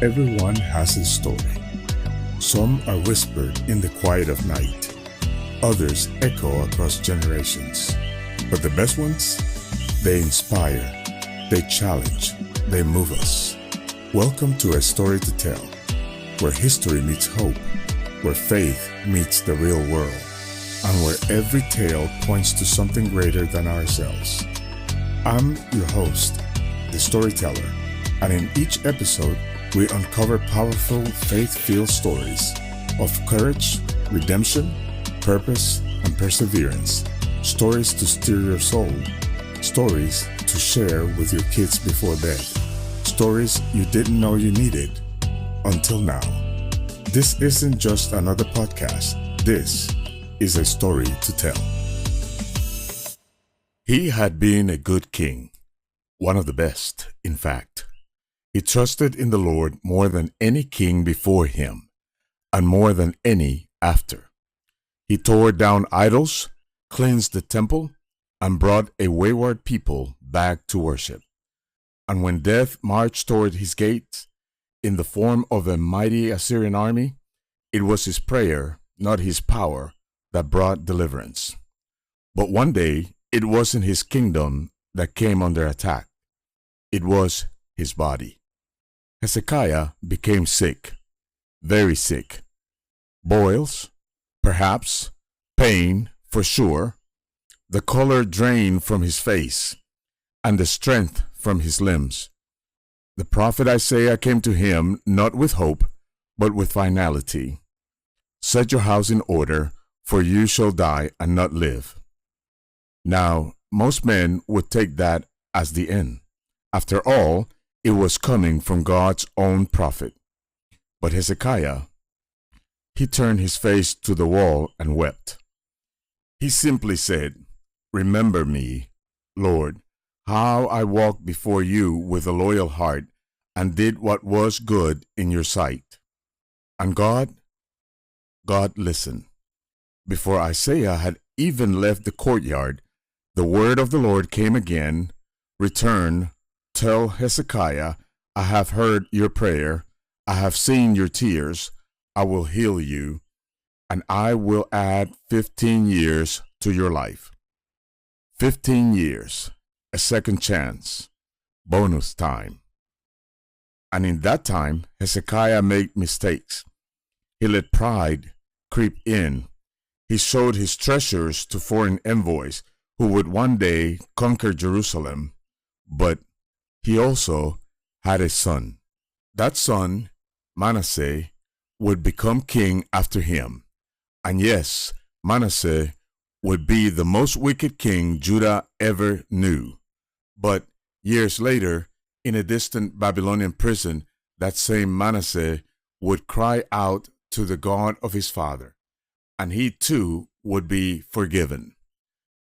Everyone has a story. Some are whispered in the quiet of night. Others echo across generations. But the best ones? They inspire, they challenge, they move us. Welcome to A Story to Tell, where history meets hope, where faith meets the real world, and where every tale points to something greater than ourselves. I'm your host, the storyteller, and in each episode, we uncover powerful, faith-filled stories of courage, redemption, purpose, and perseverance. Stories to steer your soul. Stories to share with your kids before bed. Stories you didn't know you needed until now. This isn't just another podcast. This is a story to tell. He had been a good king, one of the best, in fact. He trusted in the Lord more than any king before him, and more than any after. He tore down idols, cleansed the temple, and brought a wayward people back to worship. And when death marched toward his gates in the form of a mighty Assyrian army, it was his prayer, not his power, that brought deliverance. But one day, it wasn't his kingdom that came under attack. It was his body. Hezekiah became sick, very sick. Boils, perhaps, pain, for sure. The color drained from his face, and the strength from his limbs. The prophet Isaiah came to him not with hope, but with finality. Set your house in order, for you shall die and not live. Now, most men would take that as the end. After all, it was coming from God's own prophet. But Hezekiah, he turned his face to the wall and wept. He simply said, "Remember me, Lord, how I walked before you with a loyal heart and did what was good in your sight." And God listened. Before Isaiah had even left the courtyard, the word of the Lord came again, "Return, tell Hezekiah, I have heard your prayer, I have seen your tears, I will heal you, and I will add 15 years to your life." 15 years, a second chance, bonus time. And in that time, Hezekiah made mistakes. He let pride creep in. He showed his treasures to foreign envoys who would one day conquer Jerusalem. But he also had a son. That son, Manasseh, would become king after him. And yes, Manasseh would be the most wicked king Judah ever knew. But years later, in a distant Babylonian prison, that same Manasseh would cry out to the God of his father, and he too would be forgiven.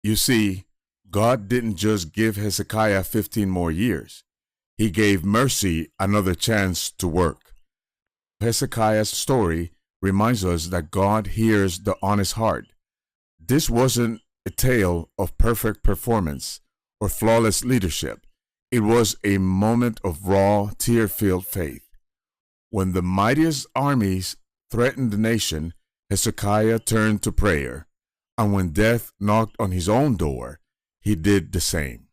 You see, God didn't just give Hezekiah 15 more years. He gave mercy another chance to work. Hezekiah's story reminds us that God hears the honest heart. This wasn't a tale of perfect performance or flawless leadership. It was a moment of raw, tear-filled faith. When the mightiest armies threatened the nation, Hezekiah turned to prayer. And when death knocked on his own door, he did the same.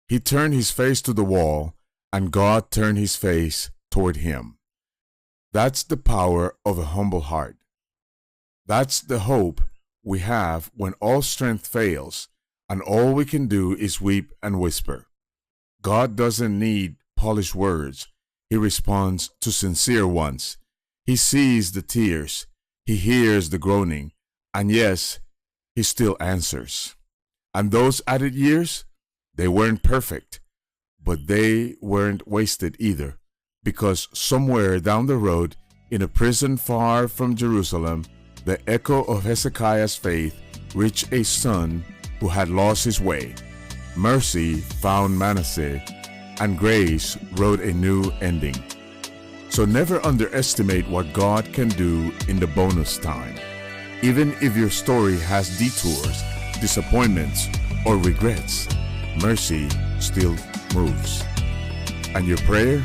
He turned his face to the wall, and God turned his face toward him. That's the power of a humble heart. That's the hope we have when all strength fails, and all we can do is weep and whisper. God doesn't need polished words. He responds to sincere ones. He sees the tears. He hears the groaning. And yes, he still answers. And those added years, they weren't perfect, but they weren't wasted either, because somewhere down the road, in a prison far from Jerusalem, the echo of Hezekiah's faith reached a son who had lost his way. Mercy found Manasseh, and grace wrote a new ending. So never underestimate what God can do in the bonus time. Even if your story has detours, disappointments, or regrets, mercy still moves. And your prayer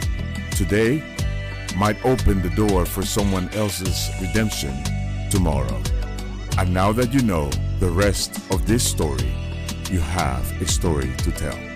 today, might open the door for someone else's redemption tomorrow. And now that you know the rest of this story, you have a story to tell.